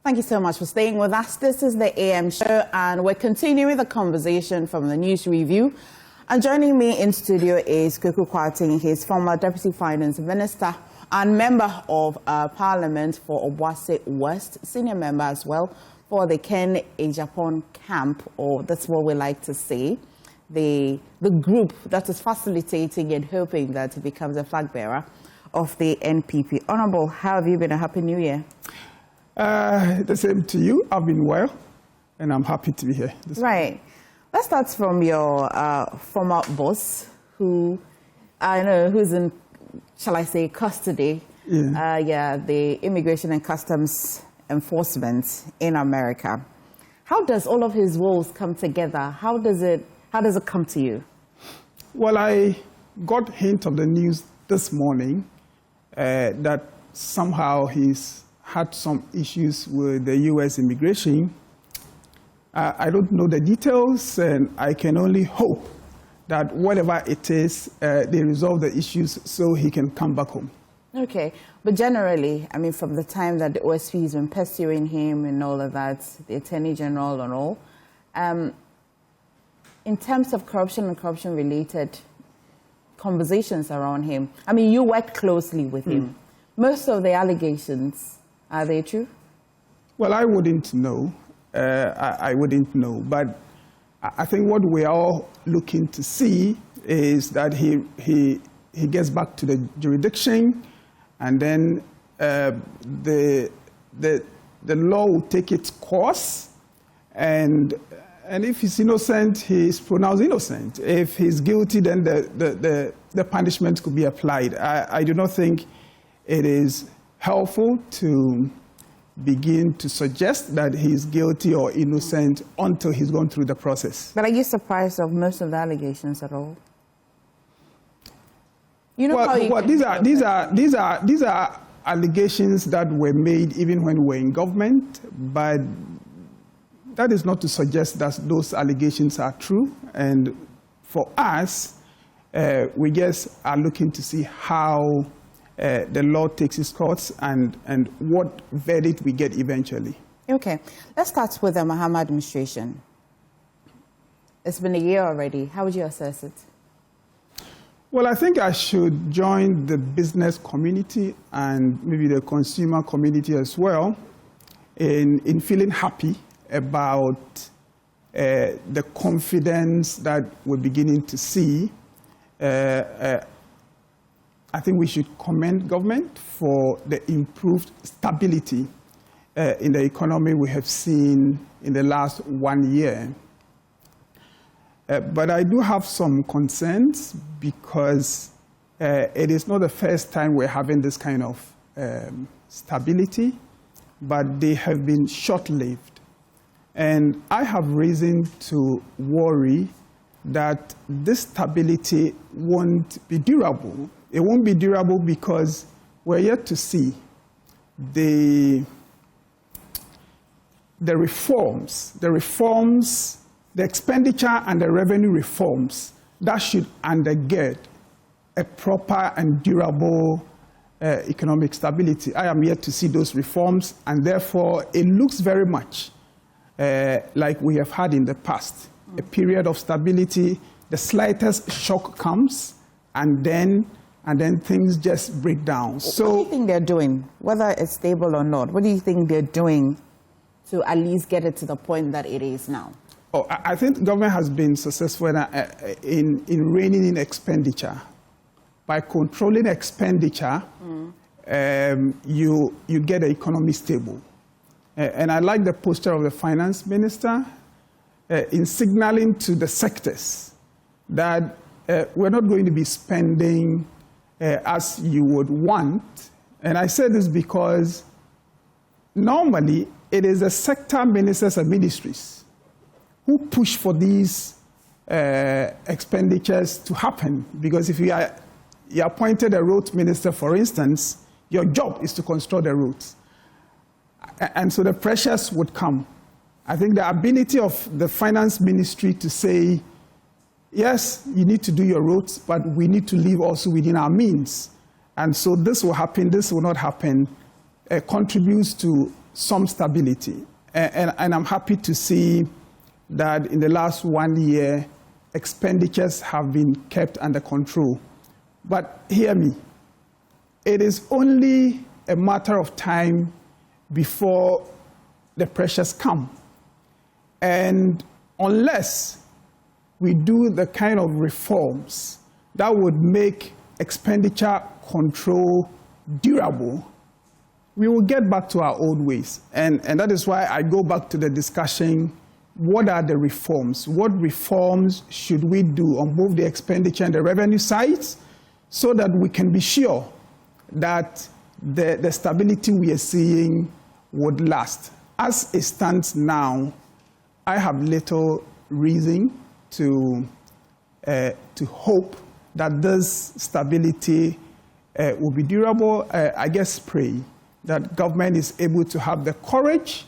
Thank you so much for staying with us. This is the AM show, and we're continuing the conversation from the News Review. And joining me in studio is Kwaku Kwarteng. He's former Deputy Finance Minister and Member of Parliament for Obuasi West, senior member as well for the Ken Agyapong camp, or that's what we like to say, the group that is facilitating and hoping that he becomes a flag bearer of the NPP. Honourable, how have you been? A Happy New Year. The same to you. I've been well, and I'm happy to be here. Right. Let's start from your former boss, who I know who's in, shall I say, custody. Yeah. The Immigration and Customs Enforcement in America. How does all of his roles come together? How does it come to you? Well, I got hint of the news this morning that somehow he's had some issues with the U.S. immigration. I don't know the details, and I can only hope that whatever it is, they resolve the issues so he can come back home. Okay, but generally, I mean, from the time that the OSP has been pursuing him and all of that, the Attorney General and all, in terms of corruption and corruption-related conversations around him, I mean, you work closely with him. Most of the allegations, are they true? Well, I wouldn't know. I wouldn't know. But I think what we're all looking to see is that he gets back to the jurisdiction, and then the law will take its course, and if he's innocent, he's pronounced innocent. If he's guilty, then the punishment could be applied. I do not think it is helpful to begin to suggest that he's guilty or innocent until he's gone through the process. But are you surprised of most of the allegations at all? You know, well, these are allegations that were made even when we were in government, but that is not to suggest that those allegations are true. And for us, we just are looking to see how the law takes its course and what verdict we get eventually. Okay, let's start with the Mahama administration. It's been a year already. How would you assess it? Well, I think I should join the business community and maybe the consumer community as well in feeling happy about the confidence that we're beginning to see. I think we should commend government for the improved stability in the economy we have seen in the last 1 year. But I do have some concerns because it is not the first time we're having this kind of stability, but they have been short-lived. And I have reason to worry that this stability won't be durable. It won't be durable because we're yet to see the reforms, the expenditure and the revenue reforms that should undergird a proper and durable economic stability. I am yet to see those reforms, and therefore it looks very much like we have had in the past. A period of stability, the slightest shock comes, and then things just break down. So, what do you think they're doing, whether it's stable or not? What do you think they're doing to at least get it to the point that it is now? Oh, I think government has been successful in reining in expenditure. By controlling expenditure, you get the economy stable. And I like the posture of the finance minister in signaling to the sectors that we're not going to be spending as you would want. And I say this because normally it is the sector ministers and ministries who push for these expenditures to happen. Because if you appointed a road minister, for instance, your job is to construct the roads. And so the pressures would come. I think the ability of the finance ministry to say, yes, you need to do your roads, but we need to live also within our means. And so this will happen, this will not happen, contributes to some stability. And I'm happy to see that in the last 1 year, expenditures have been kept under control. But hear me, it is only a matter of time before the pressures come. And unless we do the kind of reforms that would make expenditure control durable, we will get back to our old ways. And that is why I go back to the discussion, what are the reforms? What reforms should we do on both the expenditure and the revenue sides so that we can be sure that the stability we are seeing would last? As it stands now, I have little reason to hope that this stability will be durable. I guess pray that government is able to have the courage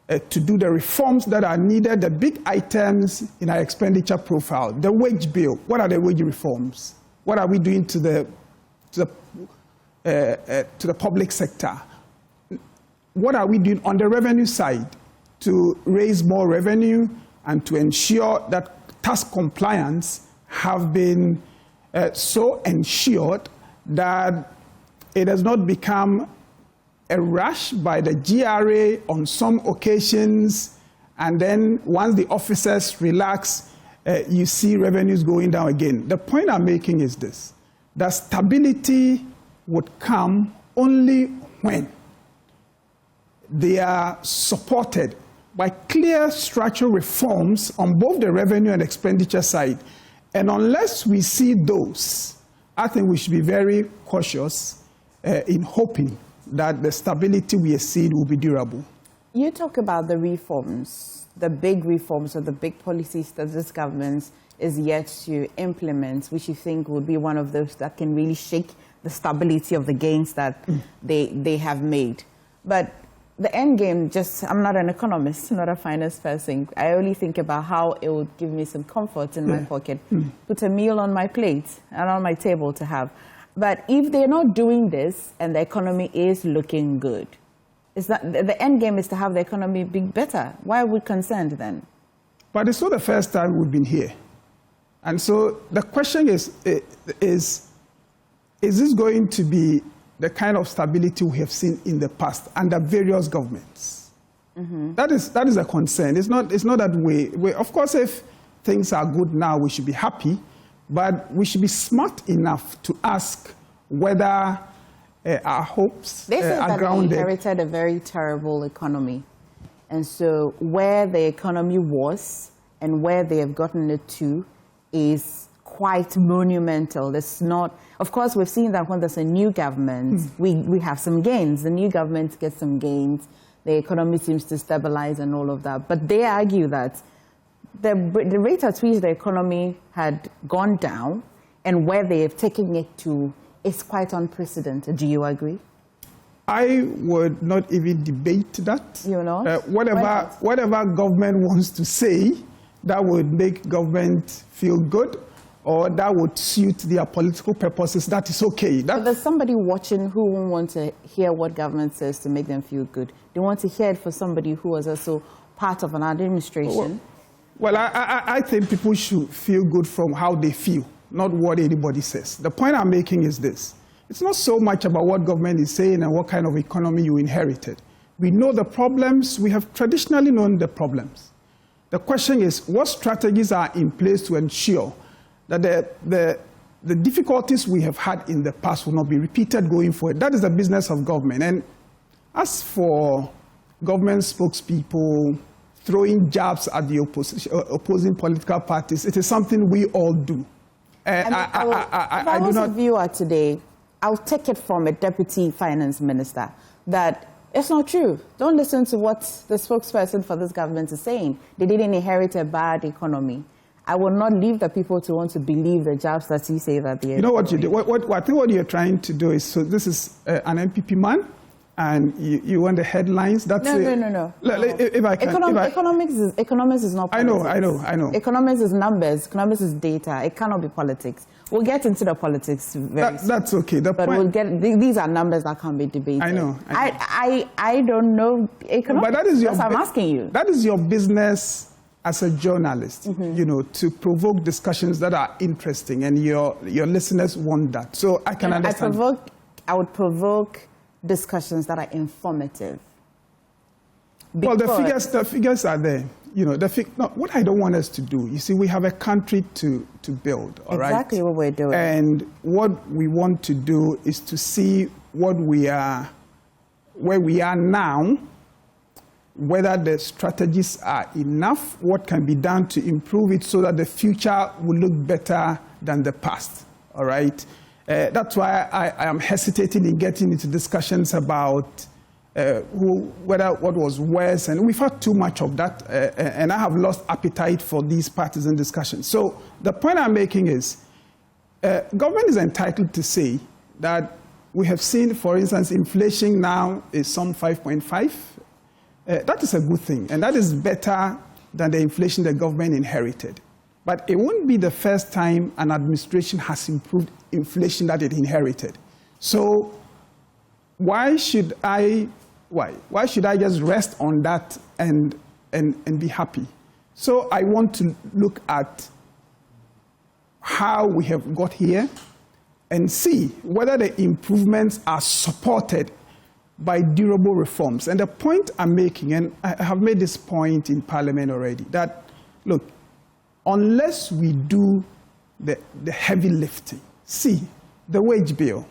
to do the reforms that are needed, the big items in our expenditure profile. The wage bill, what are the wage reforms? What are we doing to the public sector? What are we doing on the revenue side to raise more revenue and to ensure that tax compliance have been so ensured that it has not become a rush by the GRA on some occasions, and then once the officers relax, you see revenues going down again. The point I'm making is this, that stability would come only when they are supported by clear structural reforms on both the revenue and expenditure side. And unless we see those, I think we should be very cautious in hoping that the stability we are seeing will be durable. You talk about the reforms, the big reforms or the big policies that this government is yet to implement, which you think would be one of those that can really shake the stability of the gains that they have made. But the end game, I'm not an economist, not a finance person. I only think about how it would give me some comfort in my pocket, put a meal on my plate and on my table to have. But if they're not doing this and the economy is looking good, the end game is to have the economy be better. Why are we concerned then? But it's not the first time we've been here. And so the question is this going to be the kind of stability we have seen in the past under various governments? That is a concern. It's not that we, of course, if things are good now, we should be happy. But we should be smart enough to ask whether our hopes are grounded. They inherited a very terrible economy. And so where the economy was and where they have gotten it to is quite monumental. It's not, of course, we've seen that when there's a new government, we have some gains. The new government gets some gains. The economy seems to stabilize and all of that. But they argue that the rate at which the economy had gone down and where they have taken it to is quite unprecedented. Do you agree? I would not even debate that. You know? Whatever government wants to say that would make government feel good or that would suit their political purposes, that is okay. But there's somebody watching who won't want to hear what government says to make them feel good. They want to hear it for somebody who was also part of an administration. Well, I think people should feel good from how they feel, not what anybody says. The point I'm making is this. It's not so much about what government is saying and what kind of economy you inherited. We know the problems. We have traditionally known the problems. The question is, what strategies are in place to ensure that the difficulties we have had in the past will not be repeated going forward? That is the business of government. And as for government spokespeople throwing jabs at the opposing political parties, it is something we all do. I do not view her today. I'll take it from a deputy finance minister that it's not true. Don't listen to what the spokesperson for this government is saying. They didn't inherit a bad economy. I will not leave the people to want to believe the jobs that you say that they. You know what you do? I think what you're trying to do is, so this is an NPP man and you want the headlines. That's no. If I can, economics is not politics. I know. Economics is numbers. Economics is data. It cannot be politics. We'll get into the politics very soon. That's okay. These are numbers that can be debated. I know. I don't know economics. But that is I'm asking you. That is your business as a journalist, to provoke discussions that are interesting, and your listeners want that. So I can understand. I would provoke discussions that are informative. Well, the figures are there. What I don't want us to do, you see, we have a country to build, all right? Exactly what we're doing. And what we want to do is to see where we are now, whether the strategies are enough, what can be done to improve it so that the future will look better than the past, all right? That's why I am hesitating in getting into discussions about whether what was worse, and we've had too much of that, and I have lost appetite for these partisan discussions. So the point I'm making is, government is entitled to say that we have seen, for instance, inflation now is some 5.5. That is a good thing, and that is better than the inflation the government inherited. But it won't be the first time an administration has improved inflation that it inherited. So why should I just rest on that and be happy? So I want to look at how we have got here and see whether the improvements are supported by durable reforms. And the point I'm making, and I have made this point in Parliament already, that, look, unless we do the heavy lifting, see, the wage bill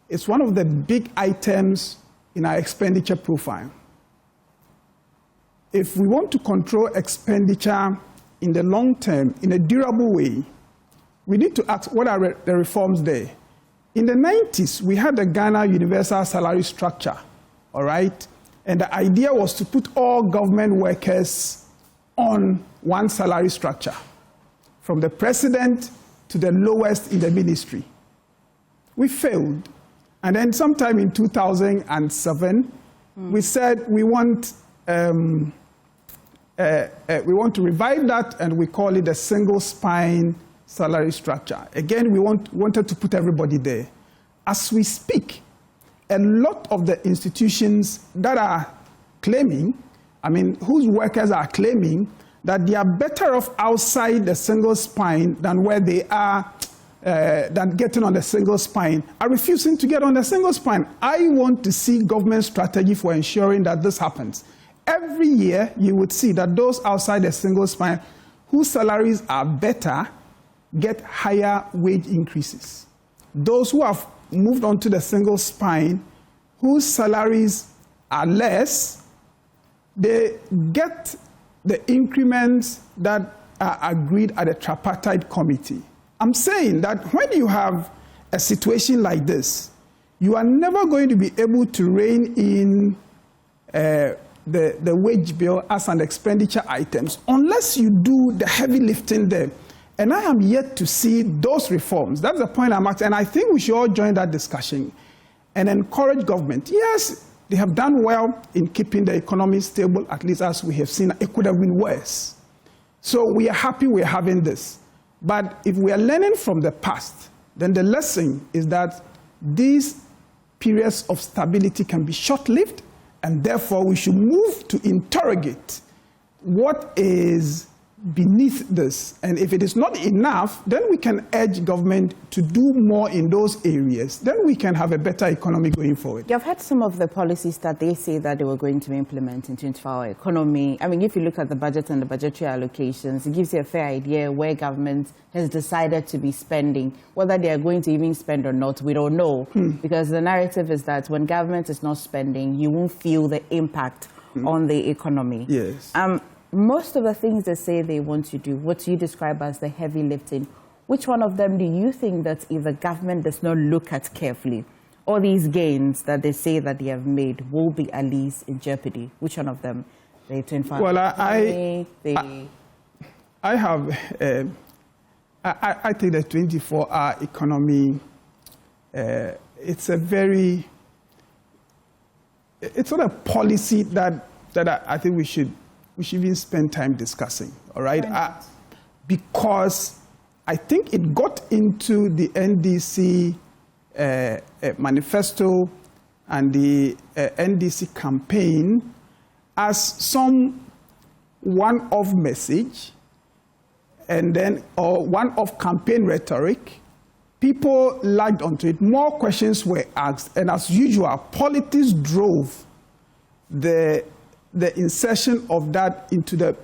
is one of the big items in our expenditure profile. If we want to control expenditure in the long term, in a durable way, we need to ask, what are the reforms there? In the 90s, we had the Ghana universal salary structure, all right? And the idea was to put all government workers on one salary structure, from the president to the lowest in the ministry. We failed. And then sometime in 2007, we said we want to revive that, and we call it a single spine salary structure. Again, we wanted to put everybody there. As we speak, a lot of the institutions that are claiming, whose workers are claiming that they are better off outside the single spine than where they are, than getting on the single spine, are refusing to get on the single spine. I want to see government strategy for ensuring that this happens. Every year, you would see that those outside the single spine, whose salaries are better, get higher wage increases. Those who have moved on to the single spine, whose salaries are less, they get the increments that are agreed at the tripartite committee. I'm saying that when you have a situation like this, you are never going to be able to rein in the wage bill as an expenditure items unless you do the heavy lifting there. And I am yet to see those reforms. That's the point I'm asking. And I think we should all join that discussion and encourage government. Yes, they have done well in keeping the economy stable, at least as we have seen. It could have been worse. So we are happy we're having this. But if we are learning from the past, then the lesson is that these periods of stability can be short-lived, and therefore we should move to interrogate what is beneath this. And if it is not enough, then we can urge government to do more in those areas. Then we can have a better economy going forward. You've had some of the policies that they say that they were going to implement in 24-hour economy. If you look at the budget and the budgetary allocations, it gives you a fair idea where government has decided to be spending. Whether they are going to even spend or not, we don't know. Because the narrative is that when government is not spending, you won't feel the impact on the economy. Yes. Most of the things they say they want to do, what you describe as the heavy lifting, which one of them do you think that if the government does not look at carefully, all these gains that they say that they have made will be at least in jeopardy? Which one of them? The 25. Well, I think the 24-hour economy, it's a very it's not a policy that I think we should even spend time discussing, all right? Because I think it got into the NDC manifesto and the NDC campaign as some one-off message, and then or one-off campaign rhetoric. People lagged onto it. More questions were asked, and as usual, politics drove the insertion of that into the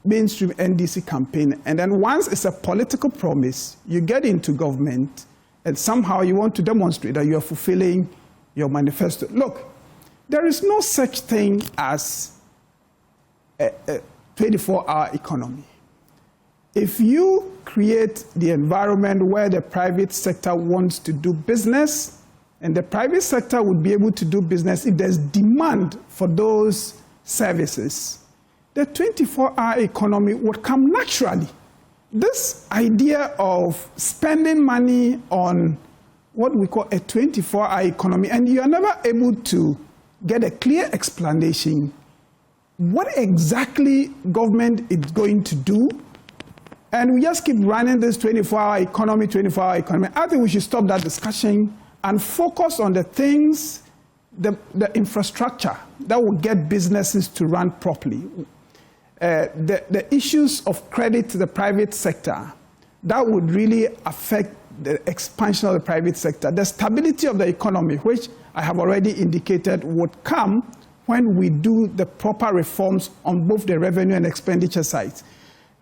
mainstream NDC campaign. And then once it's a political promise, you get into government, and somehow you want to demonstrate that you are fulfilling your manifesto. Look, there is no such thing as a 24-hour economy. If you create the environment where the private sector wants to do business, and the private sector would be able to do business if there's demand for those services, the 24-hour economy would come naturally. This idea of spending money on what we call a 24-hour economy, and you are never able to get a clear explanation what exactly government is going to do, and we just keep running this 24-hour economy, 24-hour economy. I think we should stop that discussion and focus on the things, the infrastructure that will get businesses to run properly. The issues of credit to the private sector, that would really affect the expansion of the private sector. The stability of the economy, which I have already indicated, would come when we do the proper reforms on both the revenue and expenditure sides.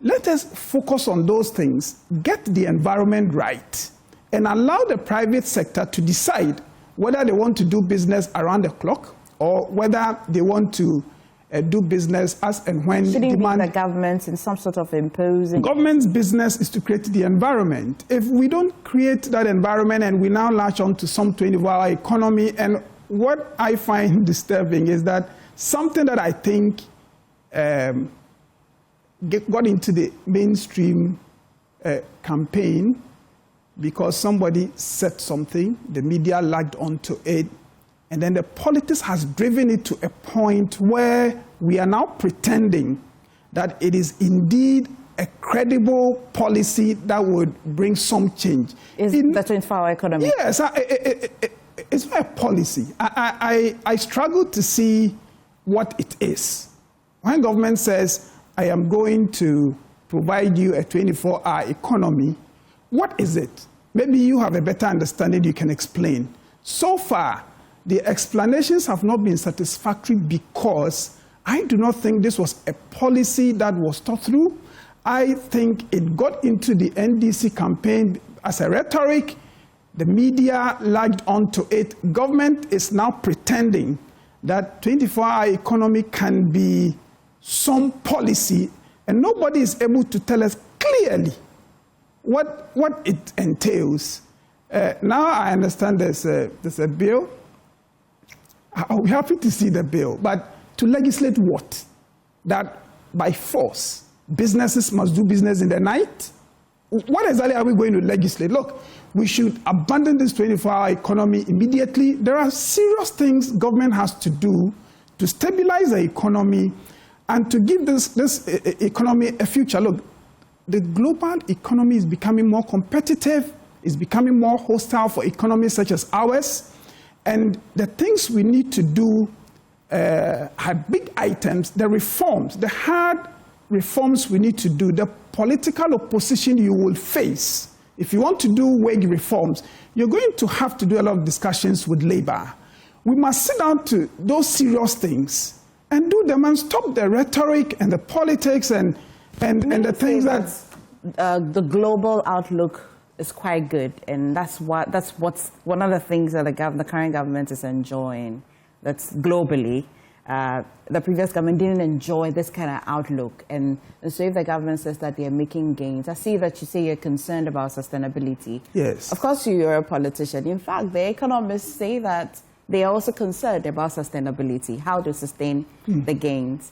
Let us focus on those things, get the environment right, and allow the private sector to decide whether they want to do business around the clock or whether they want to do business as and when demand. The government in some sort of imposing. Government's business is to create the environment. If we don't create that environment and we now latch on to some 24-hour economy, and what I find disturbing is that something that I think got into the mainstream campaign because somebody said something, the media lagged onto it, and then the politics has driven it to a point where we are now pretending that it is indeed a credible policy that would bring some change. Is the 24-hour economy? Yes, it's not a policy. I struggle to see what it is. When government says, I am going to provide you a 24-hour economy, what is it? Maybe you have a better understanding, you can explain. So far, the explanations have not been satisfactory because I do not think this was a policy that was thought through. I think it got into the NDC campaign as a rhetoric. The media lagged onto it. Government is now pretending that 24-hour economy can be some policy, and nobody is able to tell us clearly what it entails. Now I understand there's a bill. I'll be happy to see the bill, but to legislate what? That by force, businesses must do business in the night? What exactly are we going to legislate? Look, we should abandon this 24-hour economy immediately. There are serious things government has to do to stabilize the economy and to give this economy a future. Look, the global economy is becoming more competitive, is becoming more hostile for economies such as ours. And the things we need to do are big items, the reforms, the hard reforms we need to do, the political opposition you will face. If you want to do wage reforms, you're going to have to do a lot of discussions with labor. We must sit down to those serious things and do them and stop the rhetoric and the politics and the things that... the global outlook is quite good, and that's what's one of the things that the current government is enjoying. That's globally. The previous government didn't enjoy this kind of outlook, and so if the government says that they're making gains, I see that you say you're concerned about sustainability. Yes. Of course, you're a politician. In fact, the economists say that they are also concerned about sustainability, how to sustain the gains.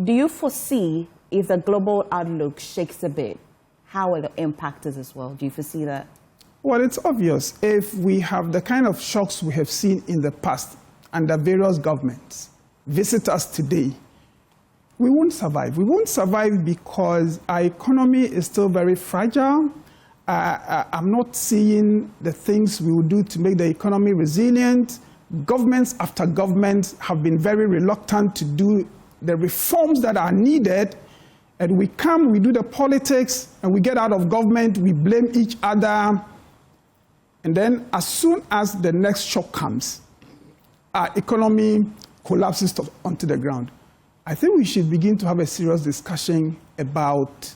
Do you foresee if the global outlook shakes a bit, how will it impact us as well? Do you foresee that? Well, it's obvious. If we have the kind of shocks we have seen in the past, under various governments visit us today, we won't survive. We won't survive because our economy is still very fragile. I'm not seeing the things we will do to make the economy resilient. Governments after governments have been very reluctant to do the reforms that are needed. And we come, we do the politics, and we get out of government, we blame each other. And then as soon as the next shock comes, our economy collapses onto the ground. I think we should begin to have a serious discussion about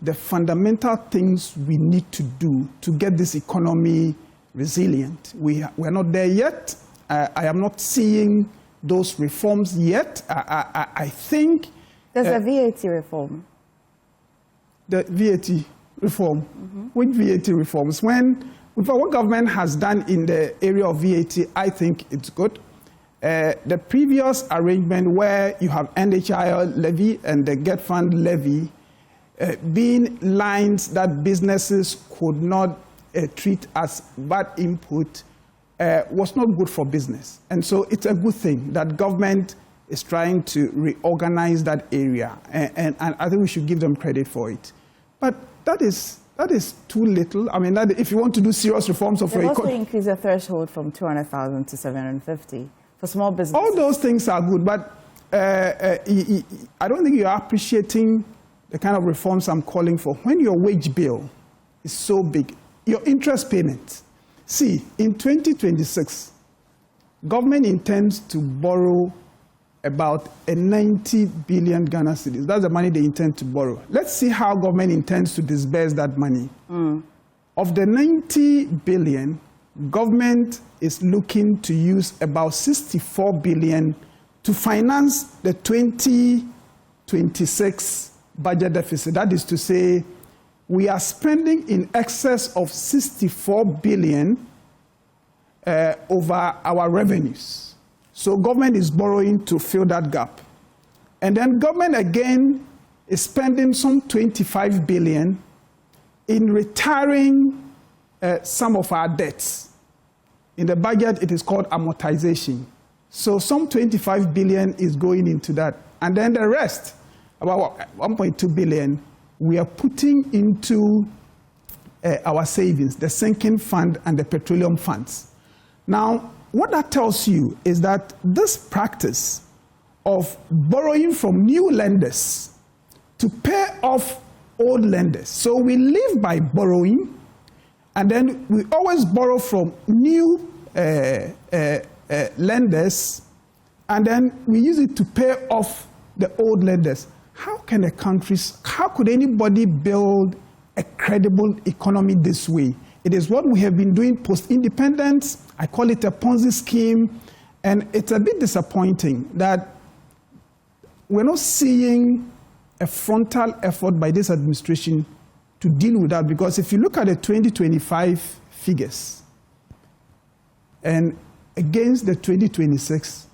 the fundamental things we need to do to get this economy resilient. We're not there yet. I am not seeing those reforms yet. I think... There's a VAT reform. The VAT reform? Mm-hmm. Which VAT reforms? With what government has done in the area of VAT, I think it's good. The previous arrangement where you have NHIL levy and the Get Fund levy being lines that businesses could not treat as bad input was not good for business. And so it's a good thing that government is trying to reorganize that area. And I think we should give them credit for it. But that is too little. I mean, if you want to do serious reforms of your economy... They also increase the threshold from 200,000 to 750 for small businesses. All those things are good, but I don't think you're appreciating the kind of reforms I'm calling for. When your wage bill is so big, your interest payments. See, in 2026, government intends to borrow about 90 billion Ghana cedis. That's the money they intend to borrow. Let's see how government intends to disburse that money. Of the 90 billion, government is looking to use about 64 billion to finance the 2026 budget deficit. That is to say, we are spending in excess of 64 billion over our revenues. So government is borrowing to fill that gap. And then government again is spending some 25 billion in retiring some of our debts. In the budget, it is called amortization. So some 25 billion is going into that. And then the rest, about 1.2 billion, we are putting into our savings, the sinking fund and the petroleum funds. Now, what that tells you is that this practice of borrowing from new lenders to pay off old lenders. So we live by borrowing, and then we always borrow from new lenders, and then we use it to pay off the old lenders. How could anybody build a credible economy this way? It is what we have been doing post-independence. I call it a Ponzi scheme. And it's a bit disappointing that we're not seeing a frontal effort by this administration to deal with that. Because if you look at the 2025 figures and against the 2026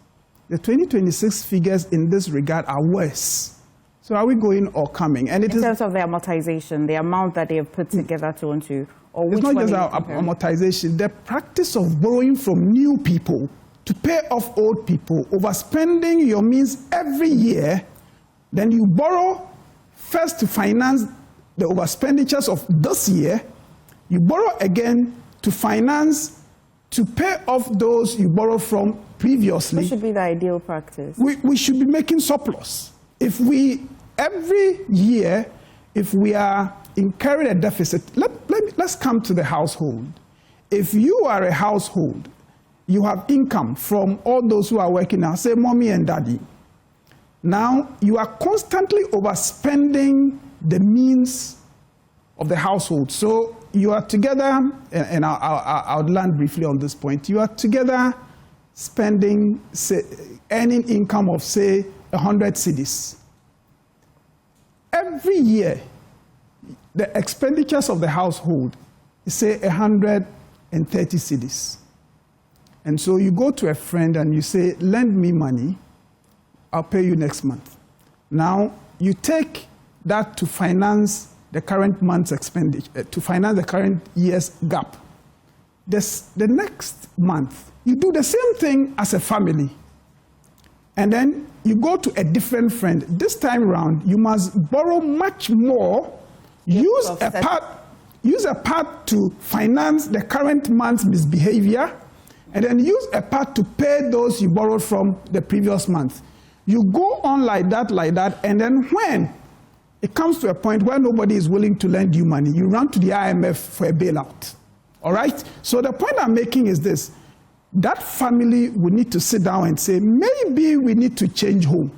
figures in this regard are worse. So are we going or coming? And in terms of the amortization, the amount that they have put together to want to... It's not just amortization. The practice of borrowing from new people to pay off old people, overspending your means every year, then you borrow first to finance the overspenditures of this year, you borrow again to finance, to pay off those you borrowed from previously. What should be the ideal practice? We should be making surplus. If we, every year, if we are incurring a deficit, let's come to the household. If you are a household, you have income from all those who are working now, say mommy and daddy. Now, you are constantly overspending the means of the household. So you are together, and I'll land briefly on this point. You are together spending, say, earning income of, say, 100 cedis. Every year, the expenditures of the household is, say, 130 cedis. And so you go to a friend and you say, lend me money, I'll pay you next month. Now, you take that to finance the current month's expenditure, to finance the current year's gap. the next month, you do the same thing as a family. And then you go to a different friend. This time around, you must borrow much more, use a part to finance the current month's misbehavior, and then use a part to pay those you borrowed from the previous month. You go on like that, and then when it comes to a point where nobody is willing to lend you money, you run to the IMF for a bailout. All right? So the point I'm making is this. That family will need to sit down and say, maybe we need to change home.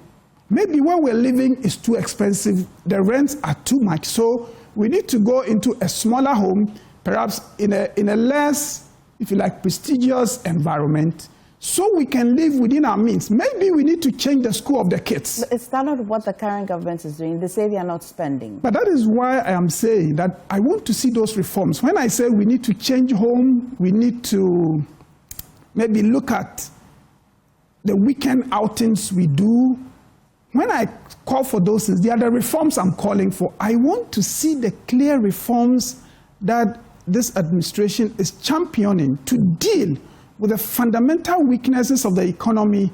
Maybe where we're living is too expensive, the rents are too much, so we need to go into a smaller home, perhaps in a less, if you like, prestigious environment, so we can live within our means. Maybe we need to change the school of the kids. But it's not what the current government is doing. They say they are not spending. But that is why I am saying that I want to see those reforms. When I say we need to change home, we need to maybe look at the weekend outings we do. When I call for those things, they are the reforms I'm calling for. I want to see the clear reforms that this administration is championing to deal with the fundamental weaknesses of the economy,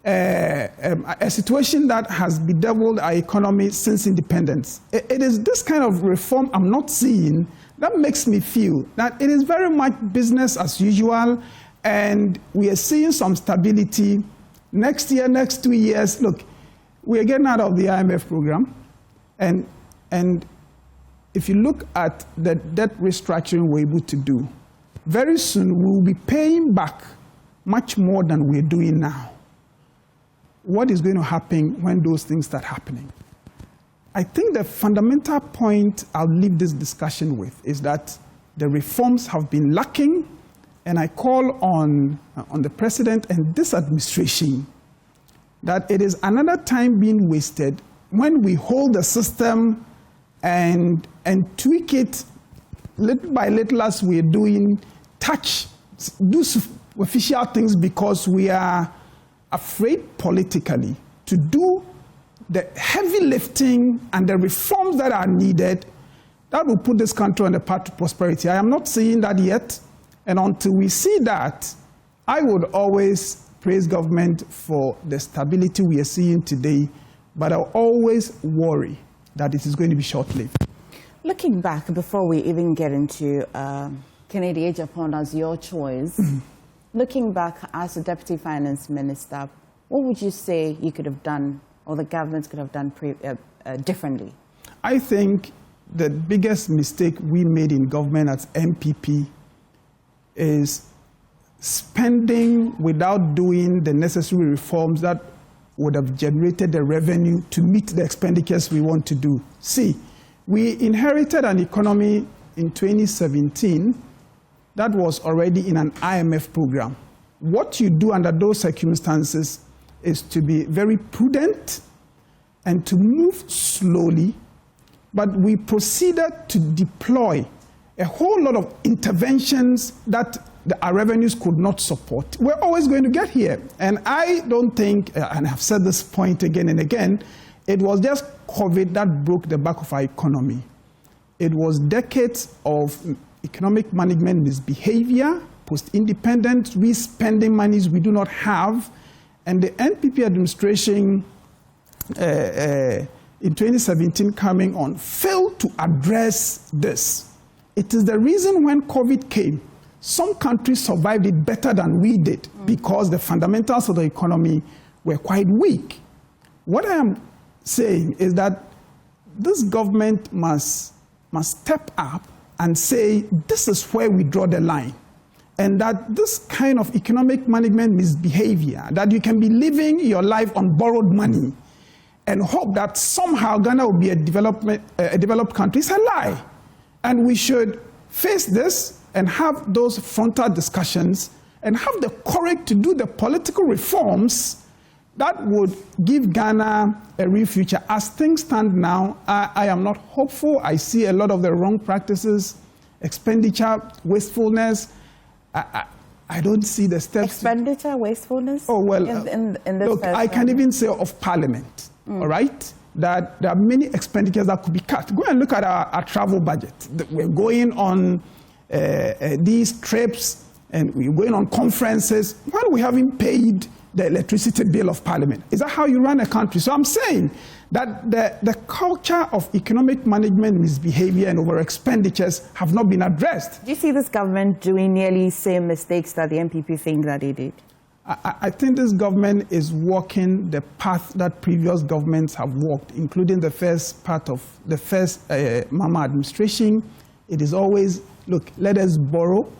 a situation that has bedeviled our economy since independence. It is this kind of reform I'm not seeing that makes me feel that it is very much business as usual, and we are seeing some stability. Next year, next 2 years, look, we are getting out of the IMF program, and if you look at the debt restructuring we're able to do, very soon we will be paying back much more than we're doing now. What is going to happen when those things start happening? I think the fundamental point I'll leave this discussion with is that the reforms have been lacking, and I call on the president and this administration that it is another time being wasted when we hold the system and tweak it little by little as we are doing, do superficial things because we are afraid politically to do the heavy lifting and the reforms that are needed that will put this country on the path to prosperity. I am not seeing that yet, and until we see that, I would always praise government for the stability we are seeing today, but I always worry that it is going to be short-lived. Looking back, before we even get into Kennedy Agyapong as your choice, looking back as a Deputy Finance Minister, what would you say you could have done or the government could have done differently? I think the biggest mistake we made in government as NPP is spending without doing the necessary reforms that would have generated the revenue to meet the expenditures we want to do. See, we inherited an economy in 2017 that was already in an IMF program. What you do under those circumstances is to be very prudent and to move slowly, but we proceeded to deploy a whole lot of interventions that our revenues could not support. We're always going to get here. And I don't think, and I've said this point again and again, it was just COVID that broke the back of our economy. It was decades of economic management misbehavior, post-independence, re-spending monies we do not have, and the NPP administration in 2017 coming on failed to address this. It is the reason when COVID came, some countries survived it better than we did because the fundamentals of the economy were quite weak. What I am saying is that this government must step up and say, this is where we draw the line. And that this kind of economic management misbehavior, that you can be living your life on borrowed money and hope that somehow Ghana will be a developed country, is a lie. And we should face this and have those frontal discussions and have the courage to do the political reforms that would give Ghana a real future. As things stand now, I am not hopeful. I see a lot of the wrong practices, expenditure, wastefulness. I don't see the steps. Expenditure, wastefulness? Oh, well, in this look, I can even say of Parliament, all right, that there are many expenditures that could be cut. Go and look at our travel budget. We're going on these trips and we're going on conferences while we haven't paid the electricity bill of Parliament. Is that how you run a country? So I'm saying that the culture of economic management misbehavior and over expenditures have not been addressed. Do you see this government doing nearly same mistakes that the NPP think that they did? I think this government is walking the path that previous governments have walked, including the first part of the first Mama administration. It is always, look, let us borrow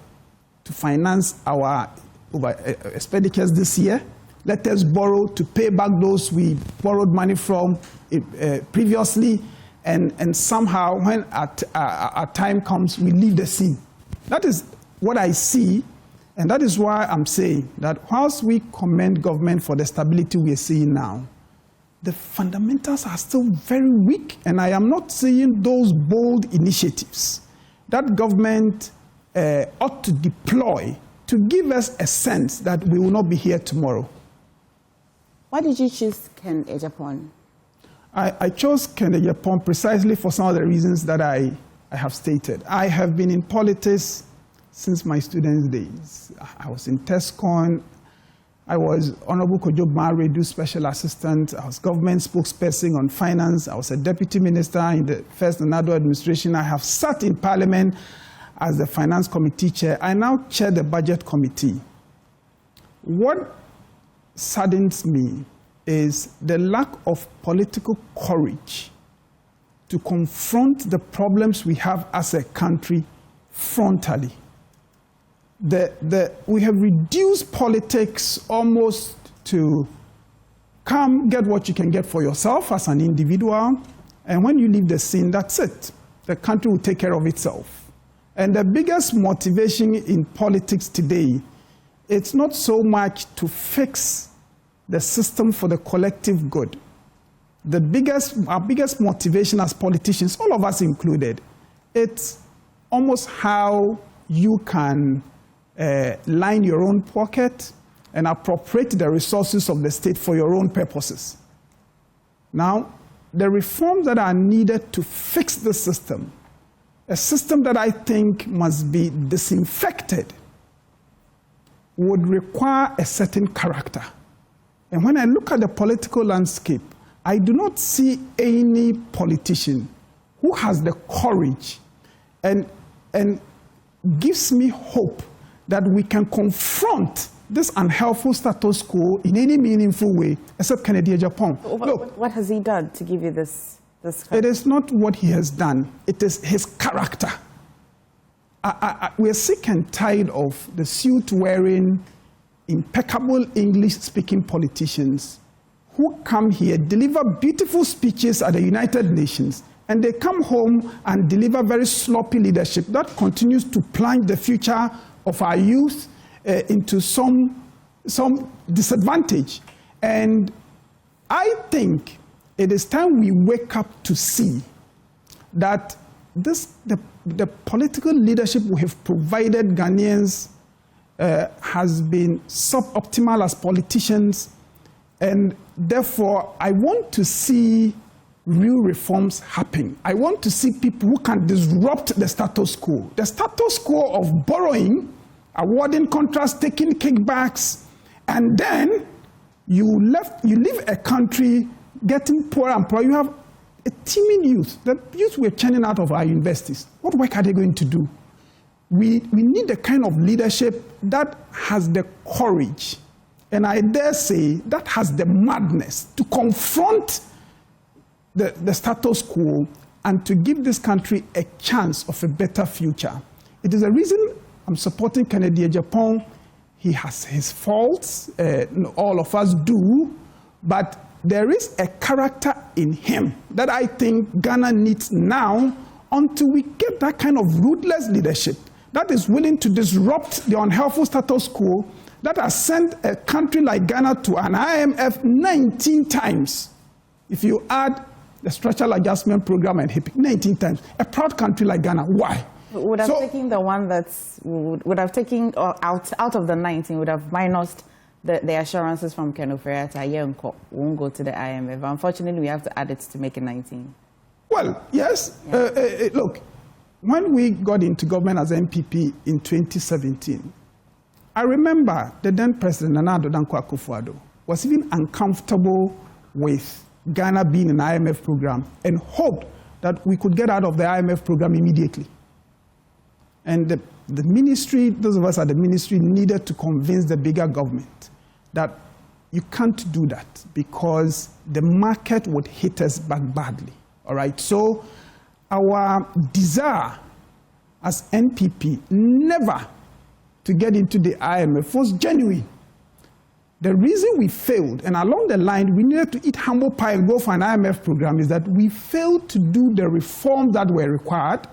to finance our expenditures this year. Let us borrow to pay back those we borrowed money from previously, and somehow when our time comes, we leave the scene. That is what I see, and that is why I'm saying that whilst we commend government for the stability we are seeing now, the fundamentals are still very weak, and I am not seeing those bold initiatives that government ought to deploy to give us a sense that we will not be here tomorrow. Why did you choose Ken Agyapong? I chose Ken Agyapong precisely for some of the reasons that I have stated. I have been in politics since my students' days. I was in TESCON. I was Honorable Kojo Redu Special Assistant. I was government spokesperson on finance. I was a deputy minister in the first Nado administration. I have sat in Parliament as the finance committee chair. I now chair the budget committee. What saddens me is the lack of political courage to confront the problems we have as a country frontally. We have reduced politics almost to come get what you can get for yourself as an individual, and when you leave the scene, that's it. The country will take care of itself. And the biggest motivation in politics today, it's not so much to fix the system for the collective good. Our biggest motivation as politicians, all of us included, it's almost how you can line your own pocket and appropriate the resources of the state for your own purposes. Now, the reforms that are needed to fix the system, a system that I think must be disinfected, would require a certain character. And when I look at the political landscape, I do not see any politician who has the courage and gives me hope that we can confront this unhelpful status quo in any meaningful way, except Kennedy Agyapong. Look, what has he done to give you this? It is not what he has done. It is his character. We are sick and tired of the suit-wearing, impeccable English-speaking politicians who come here, deliver beautiful speeches at the United Nations, and they come home and deliver very sloppy leadership that continues to plunge the future of our youth into some disadvantage. And I think it is time we wake up to see that the political leadership we have provided Ghanaians has been suboptimal as politicians, and therefore I want to see real reforms happen. I want to see people who can disrupt the status quo. The status quo of borrowing, awarding contracts, taking kickbacks, and then you leave a country getting poorer and poorer. You have a teeming youth. The youth we're churning out of our universities. What work are they going to do? We need the kind of leadership that has the courage, and I dare say that has the madness to confront the status quo and to give this country a chance of a better future. It is a reason I'm supporting Kennedy Agyapong. He has his faults, all of us do, but there is a character in him that I think Ghana needs now until we get that kind of ruthless leadership that is willing to disrupt the unhelpful status quo that has sent a country like Ghana to an IMF 19 times. If you add the structural adjustment program and HIPC, 19 times. A proud country like Ghana. Why? Would have taken the one that's, would have taken out of the 19, would have minused the assurances from Ken Ofori-Atta, won't go to the IMF. Unfortunately, we have to add it to make it 19. Well, yes. Yeah. Look, when we got into government as NPP in 2017, I remember the then President Nana Addo Dankwa Akufo-Addo was even uncomfortable with Ghana being in the IMF program and hoped that we could get out of the IMF program immediately. And the ministry, those of us at the ministry, needed to convince the bigger government that you can't do that because the market would hit us back badly. All right, so our desire as NPP never to get into the IMF was genuine. The reason we failed, and along the line we needed to eat humble pie and go for an IMF program, is that we failed to do the reforms that were required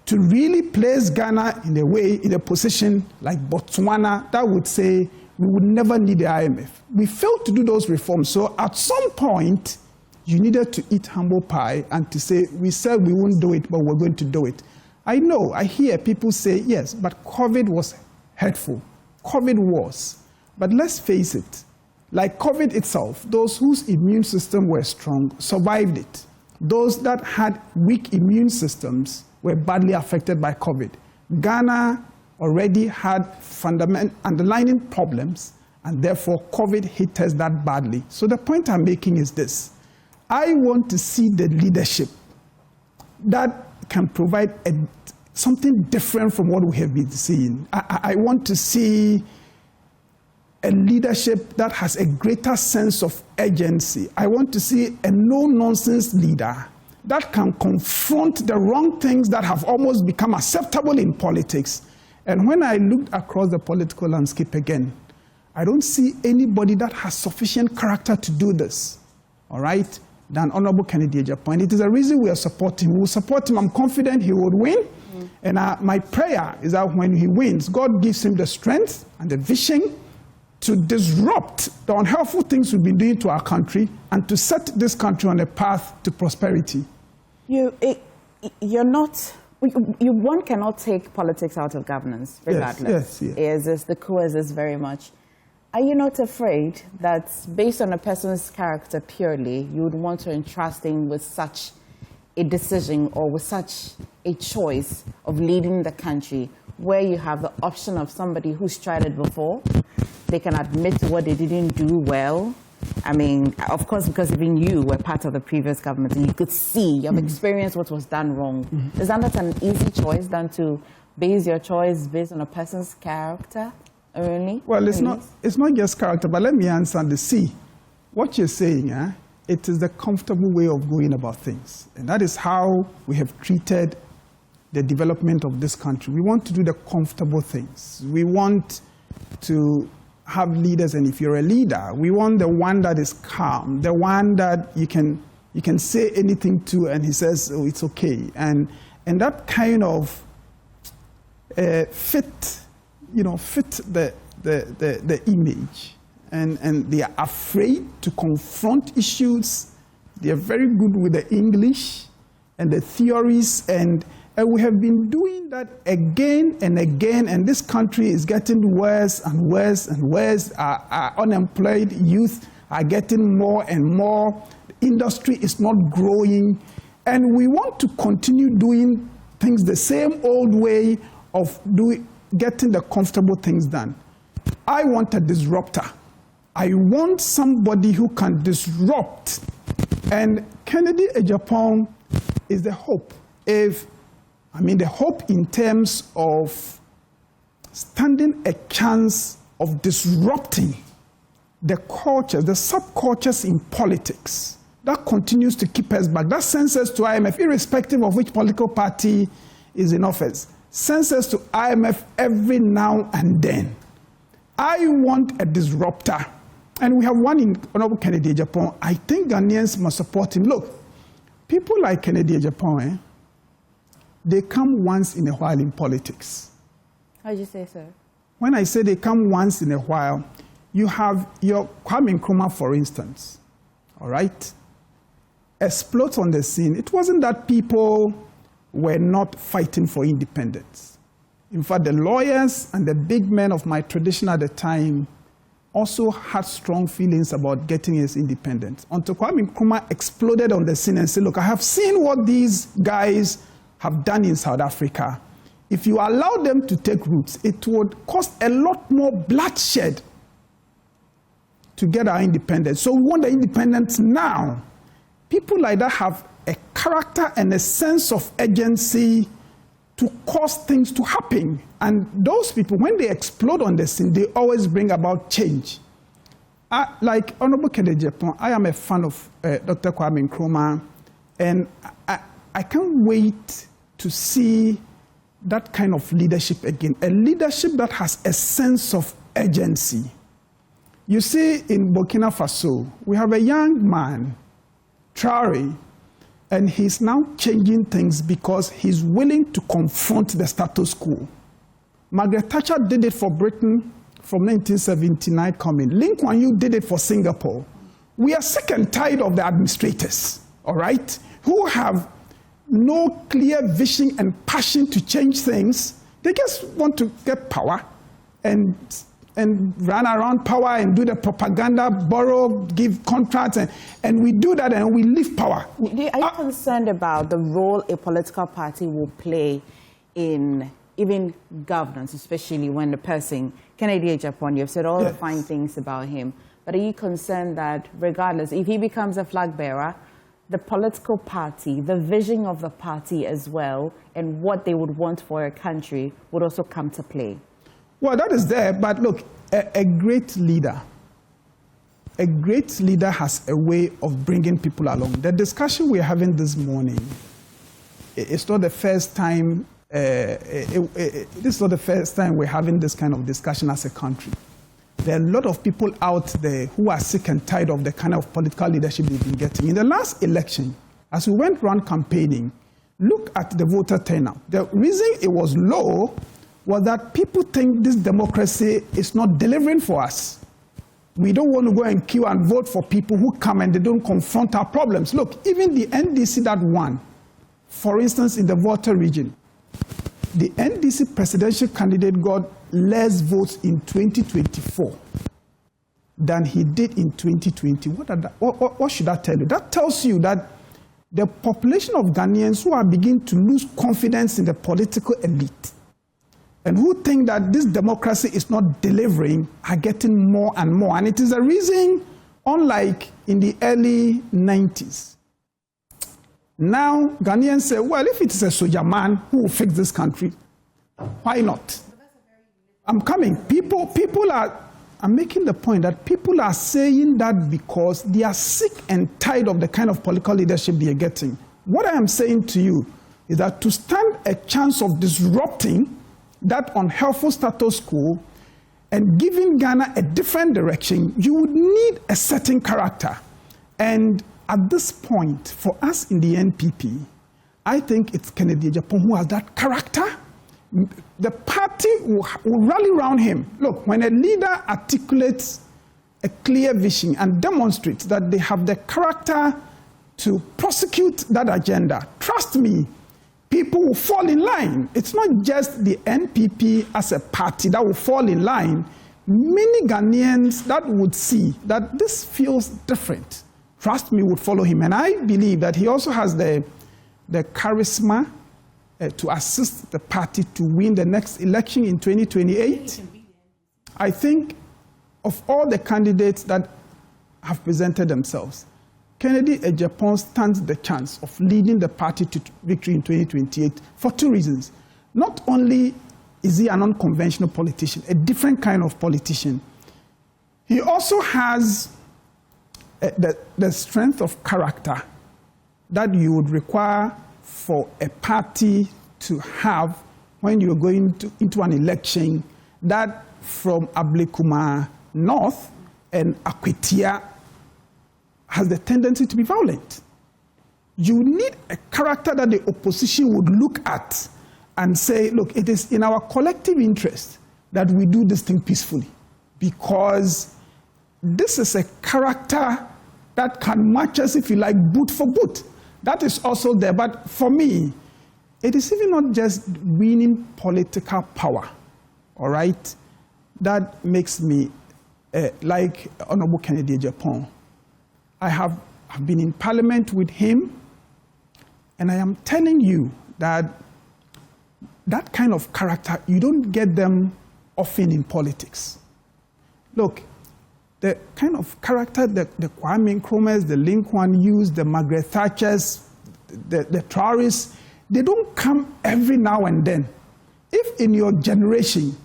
to really place Ghana in a position like Botswana that would say we would never need the IMF. We failed to do those reforms. So at some point, you needed to eat humble pie and to say, we said we wouldn't do it, but we're going to do it. I know, I hear people say, yes, but COVID was hurtful. COVID was. But let's face it, like COVID itself, those whose immune system were strong survived it. Those that had weak immune systems were badly affected by COVID. Ghana already had underlying problems, and therefore COVID hit us that badly. So the point I'm making is this. I want to see the leadership that can provide something different from what we have been seeing. I want to see a leadership that has a greater sense of urgency. I want to see a no-nonsense leader that can confront the wrong things that have almost become acceptable in politics. And when I looked across the political landscape again, I don't see anybody that has sufficient character to do this, all right, than Honorable Kennedy Agyapong. And it is a reason we are supporting him. We will support him. I'm confident he would win. And my prayer is that when he wins, God gives him the strength and the vision to disrupt the unhelpful things we've been doing to our country and to set this country on a path to prosperity. One cannot take politics out of governance, regardless. Yes. The core is this very much. Are you not afraid that based on a person's character purely, you would want to entrust him with such a decision or with such a choice of leading the country where you have the option of somebody who's tried it before? They can admit what they didn't do well. I mean, of course, because even you were part of the previous government and you could see, you have experienced what was done wrong. Is that not an easy choice than to base your choice based on a person's character only? Well, it's not just character, but let me answer and see. What you're saying, it is the comfortable way of going about things. And that is how we have treated the development of this country. We want to do the comfortable things. We want to have leaders, and if you're a leader, we want the one that is calm, the one that you can say anything to and he says, oh, it's okay. And that kind of fit the image. And they are afraid to confront issues. They are very good with the English and the theories, and we have been doing that again and again, and this country is getting worse and worse and worse. Our unemployed youth are getting more and more. The industry is not growing, and we want to continue doing things the same old way of getting the comfortable things done. I want a disruptor. I want somebody who can disrupt, and Kennedy Agyapong is the hope. The hope in terms of standing a chance of disrupting the culture, the subcultures in politics that continues to keep us back. That sends us to IMF, irrespective of which political party is in office. Sends us to IMF every now and then. I want a disruptor. And we have one in Honorable Kennedy Agyapong. I think Ghanaians must support him. Look, people like Kennedy Agyapong, they come once in a while in politics. How do you say so? When I say they come once in a while, you have your Kwame Nkrumah, for instance, all right, explodes on the scene. It wasn't that people were not fighting for independence. In fact, the lawyers and the big men of my tradition at the time also had strong feelings about getting his independence. Until Kwame Nkrumah exploded on the scene and said, look, I have seen what these guys have done in South Africa, if you allow them to take roots, it would cost a lot more bloodshed to get our independence. So we want the independence now. People like that have a character and a sense of agency to cause things to happen. And those people, when they explode on the scene, they always bring about change. Like Honorable Kennedy Agyapong, I am a fan of Dr. Kwame Nkrumah, and I can't wait to see that kind of leadership again, a leadership that has a sense of urgency. You see, in Burkina Faso, we have a young man, Traore, and he's now changing things because he's willing to confront the status quo. Margaret Thatcher did it for Britain from 1979 coming. Lee Kuan Yew did it for Singapore. We are sick and tired of the administrators, all right, who have no clear vision and passion to change things. They just want to get power and run around power and do the propaganda, borrow, give contracts, and we do that and we leave power. Are you concerned about the role a political party will play in even governance, especially when the person, Kennedy Agyapong, you've said all the fine things about him, but are you concerned that regardless, if he becomes a flag bearer, the political party, the vision of the party as well, and what they would want for a country would also come to play? Well, that is there, but look, a great leader has a way of bringing people along. The discussion we're having this morning, it's not the first time, this is not the first time we're having this kind of discussion as a country. There are a lot of people out there who are sick and tired of the kind of political leadership they've been getting. In the last election, as we went around campaigning, look at the voter turnout. The reason it was low was that people think this democracy is not delivering for us. We don't want to go and queue and vote for people who come and they don't confront our problems. Look, even the NDC that won, for instance, in the Volta region, the NDC presidential candidate got less votes in 2024 than he did in 2020. What should that tell you? That tells you that the population of Ghanaians who are beginning to lose confidence in the political elite and who think that this democracy is not delivering are getting more and more. And it is a reason, unlike in the early 90s, now Ghanaians say, well, if it is a soldier man who will fix this country, why not? I'm coming. I'm making the point that people are saying that because they are sick and tired of the kind of political leadership they are getting. What I am saying to you is that to stand a chance of disrupting that unhelpful status quo and giving Ghana a different direction, you would need a certain character. And at this point, for us in the NPP, I think it's Kennedy Agyapong who has that character. The party will rally around him. Look, when a leader articulates a clear vision and demonstrates that they have the character to prosecute that agenda, trust me, people will fall in line. It's not just the NPP as a party that will fall in line. Many Ghanaians that would see that this feels different, trust me, would follow him. And I believe that he also has the charisma to assist the party to win the next election in 2028. I think of all the candidates that have presented themselves, Kennedy Agyapong stands the chance of leading the party to victory in 2028 for two reasons. Not only is he an unconventional politician, a different kind of politician, he also has the strength of character that you would require for a party to have when you're going into an election that from Ablekuma North and Akwetia has the tendency to be violent. You need a character that the opposition would look at and say, look, it is in our collective interest that we do this thing peacefully, because this is a character that can match us, if you like, boot for boot. That is also there. But for me, it is even not just winning political power, all right, that makes me like Honorable Kennedy Agyapong. I have been in parliament with him, and I am telling you that that kind of character, you don't get them often in politics. Look, the kind of character that the Kwame Nkrumahs, the Lee Kuan Yews, the Margaret Thatchers, the Traorés, they don't come every now and then. If in your generation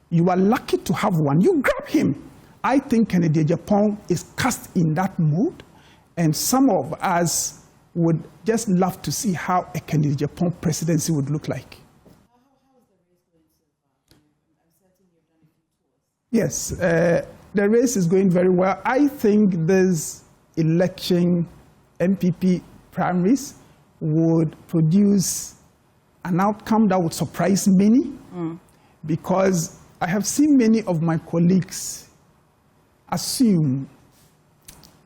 you are lucky to have one, you grab him. I think Kennedy Agyapong is cast in that mood, and some of us would just love to see how a Kennedy Agyapong presidency would look like. Yes, the race is going very well. I think this election, NPP primaries, would produce an outcome that would surprise many, because I have seen many of my colleagues assume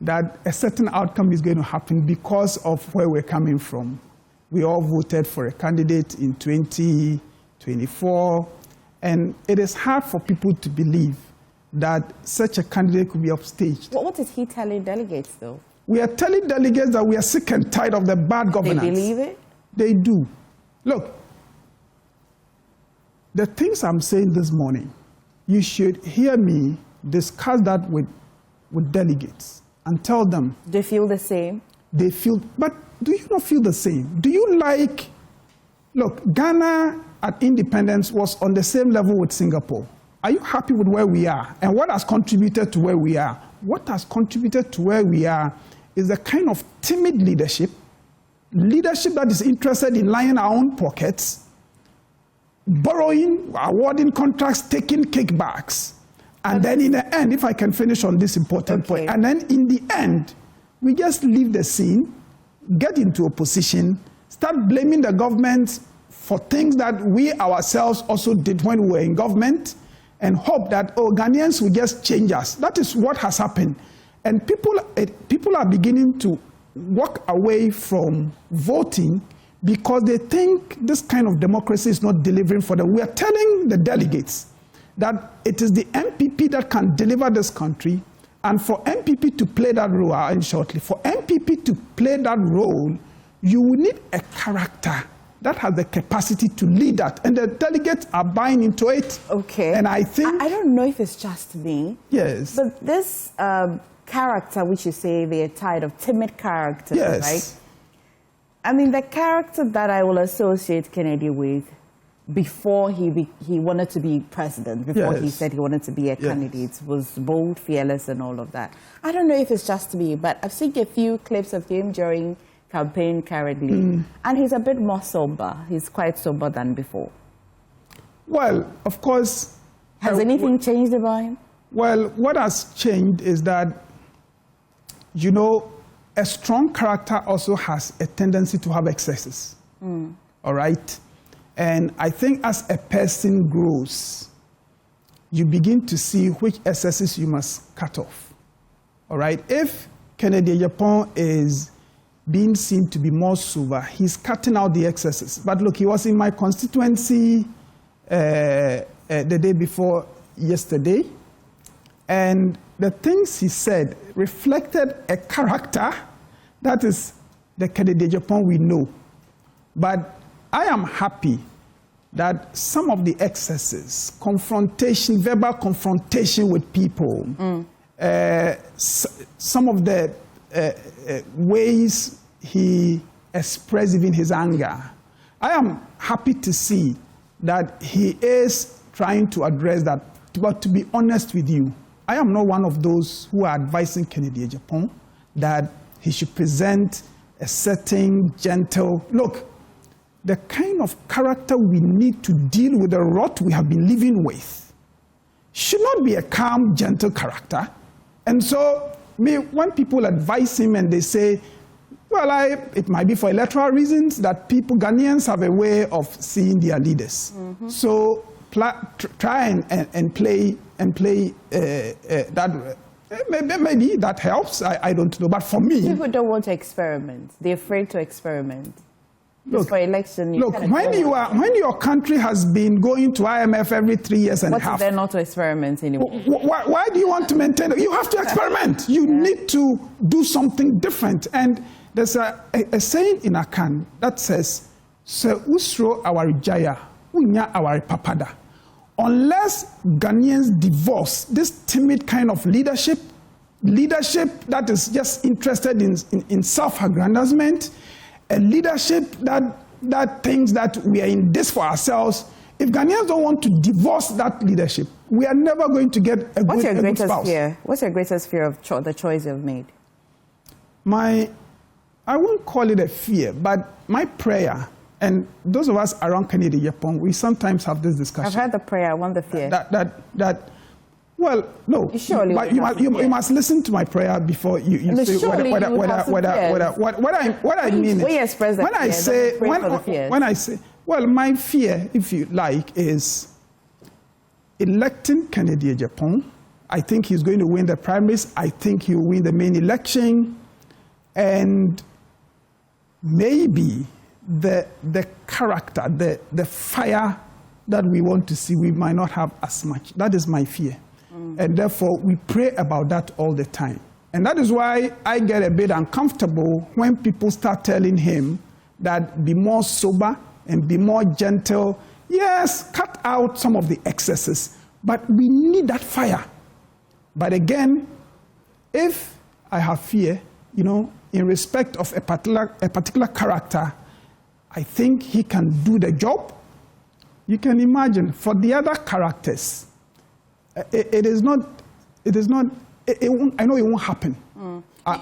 that a certain outcome is going to happen because of where we're coming from. We all voted for a candidate in 2024, and it is hard for people to believe that such a candidate could be upstaged. What is he telling delegates, though? We are telling delegates that we are sick and tired of the bad governance. They believe it? They do. Look, the things I'm saying this morning, you should hear me discuss that with delegates and tell them. They feel the same? They feel, but do you not feel the same? Do you like, look, Ghana at independence was on the same level with Singapore. Are you happy with where we are? And what has contributed to where we are? What has contributed to where we are is the kind of timid leadership that is interested in lining our own pockets, borrowing, awarding contracts, taking kickbacks. And then in the end, if I can finish on this important point, and then in the end, we just leave the scene, get into opposition, start blaming the government for things that we ourselves also did when we were in government, and hope that, oh, Ghanaians will just change us. That is what has happened. And people are beginning to walk away from voting because they think this kind of democracy is not delivering for them. We are telling the delegates that it is the NPP that can deliver this country, and for NPP to play that role, I'll end shortly, for NPP to play that role, you will need a character that has the capacity to lead that, and the delegates are buying into it. Okay. And I think... I don't know if it's just me. Yes. But this character, which you say they're tired of, timid characters, yes, right? I mean, the character that I will associate Kennedy with before he wanted to be president, before he said he wanted to be a candidate, was bold, fearless, and all of that. I don't know if it's just me, but I've seen a few clips of him during campaign currently, and he's a bit more sober. He's quite sober than before. Well, of course... Has anything changed about him? Well, what has changed is that, you know, a strong character also has a tendency to have excesses, all right? And I think as a person grows, you begin to see which excesses you must cut off, all right? If Kennedy Agyapong is being seen to be more sober, he's cutting out the excesses. But look, he was in my constituency the day before yesterday, and the things he said reflected a character that is the Kennedy Agyapong we know. But I am happy that some of the excesses, confrontation, verbal confrontation with people, some of the ways he expressed even his anger, I am happy to see that he is trying to address that. But to be honest with you, I am not one of those who are advising Kennedy Agyapong that he should present a certain gentle... Look, the kind of character we need to deal with the rot we have been living with should not be a calm, gentle character. And so, when people advise him and they say, well, it might be for electoral reasons that Ghanaians have a way of seeing their leaders. So try and play that. Maybe that helps. I don't know. But for me, people don't want to experiment. They're afraid to experiment. Look, for election, when your country has been going to IMF every 3 years and a half. What is there not to experiment anymore? Why do you want to maintain it? You have to experiment. You need to do something different. And there's a saying in Akan that says, So usro our jaya, unya our papada. Unless Ghanaians divorce this timid kind of leadership that is just interested in self-aggrandizement, a leadership that thinks that we are in this for ourselves. If Ghanaians don't want to divorce that leadership, we are never going to get a good spouse. What's your greatest fear of the choice you've made? I won't call it a fear, but my prayer, and those of us around Kennedy Agyapong, we sometimes have this discussion. I've heard the prayer, I want the fear. Well, no, surely but you must listen to my prayer before you say what I mean. When I say, well, my fear, if you like, is electing Kennedy Agyapong. I think he's going to win the primaries. I think he'll win the main election, and maybe the character, the fire that we want to see, we might not have as much. That is my fear. And therefore, we pray about that all the time. And that is why I get a bit uncomfortable when people start telling him that be more sober and be more gentle. Yes, cut out some of the excesses, but we need that fire. But again, if I have fear, in respect of a particular character, I think he can do the job. You can imagine, for the other characters, I know it won't happen.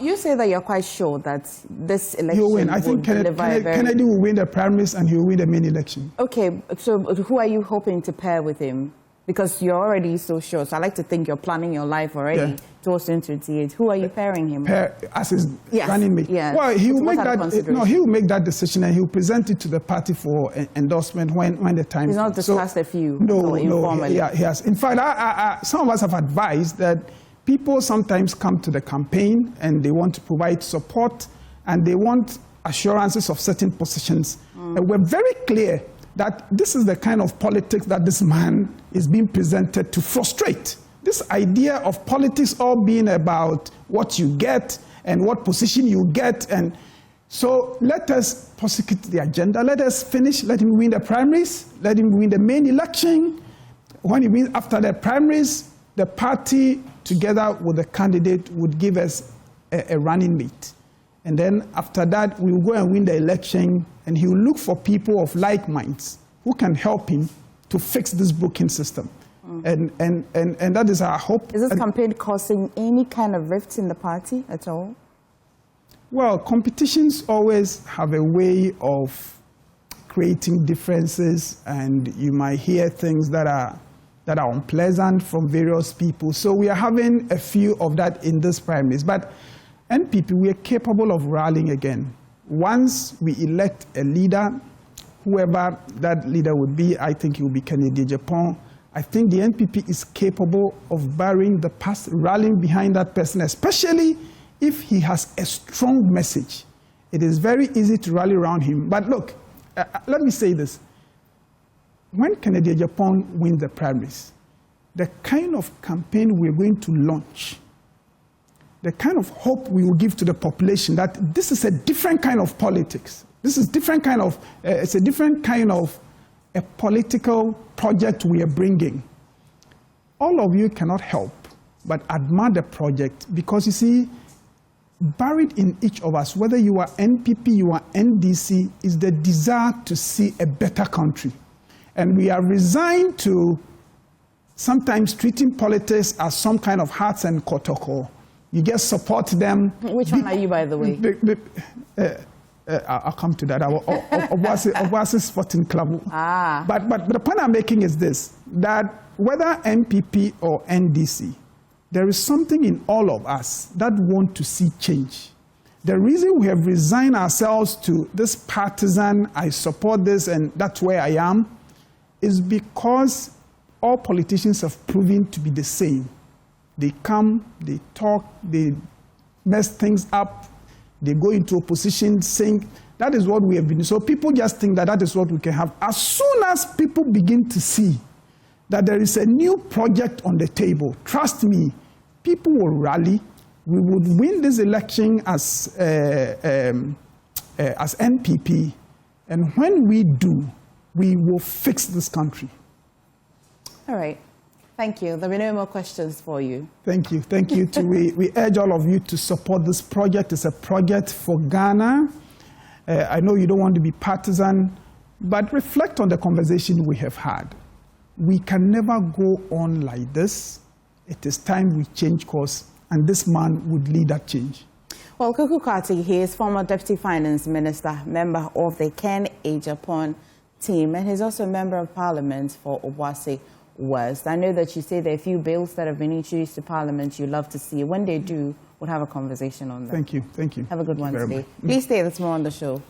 You say that you're quite sure that this election he'll win. I think Kennedy will win the primaries and he'll win the main election. Okay, so who are you hoping to pair with him? Because you're already so sure. So I like to think you're planning your life already towards 2028. Who are you pairing him with? As his running mate? Yeah. Well, he will make that. No, he will make that decision and he will present it to the party for endorsement when the time comes. He's not discussed a few. No, he has. In fact, some of us have advised that people sometimes come to the campaign and they want to provide support and they want assurances of certain positions. And we're very clear that this is the kind of politics that this man is being presented to frustrate. This idea of politics all being about what you get and what position you get. And so let us prosecute the agenda. Let us finish. Let him win the primaries. Let him win the main election. When he wins after the primaries, the party, together with the candidate, would give us a running mate. And then after that, we will go and win the election, and he will look for people of like minds who can help him to fix this broken system. And that is our hope. Is this campaign causing any kind of rifts in the party at all? Well, competitions always have a way of creating differences, and you might hear things that are unpleasant from various people. So we are having a few of that in this primaries. But NPP, we are capable of rallying again. Once we elect a leader, whoever that leader would be, I think it will be Kennedy Agyapong. I think the NPP is capable of burying the past, rallying behind that person, especially if he has a strong message. It is very easy to rally around him. But look, let me say this. When Kennedy Agyapong wins the primaries, the kind of campaign we're going to launch, the kind of hope we will give to the population that this is a different kind of politics. This is different kind of, it's a different kind of a political project we are bringing. All of you cannot help but admire the project because you see, buried in each of us, whether you are NPP, you are NDC, is the desire to see a better country. And we are resigned to sometimes treating politics as some kind of hearts and protocol. You just support them. Which one are you, by the way? I'll come to that. Obuasi Sporting Club. But the point I'm making is this, that whether NPP or NDC, there is something in all of us that want to see change. The reason we have resigned ourselves to this partisan, I support this and that's where I am, is because all politicians have proven to be the same. They come, they talk, they mess things up, they go into opposition saying, that is what we have been. So people just think that that is what we can have. As soon as people begin to see that there is a new project on the table, trust me, people will rally. We would win this election as NPP, And when we do, we will fix this country. All right. Thank you. There'll be no more questions for you. Thank you. Thank you. We urge all of you to support this project. It's a project for Ghana. I know you don't want to be partisan, but reflect on the conversation we have had. We can never go on like this. It is time we change course, and this man would lead that change. Well, Kwaku Kwarteng, he is former Deputy Finance Minister, member of the Ken Agyapong team, and he's also a member of Parliament for Obuasi West. I know that you say there are a few bills that have been introduced to Parliament you'd love to see. When they do, we'll have a conversation on that. Thank you. Thank you. Have a good one today. Please stay. There's more on the show.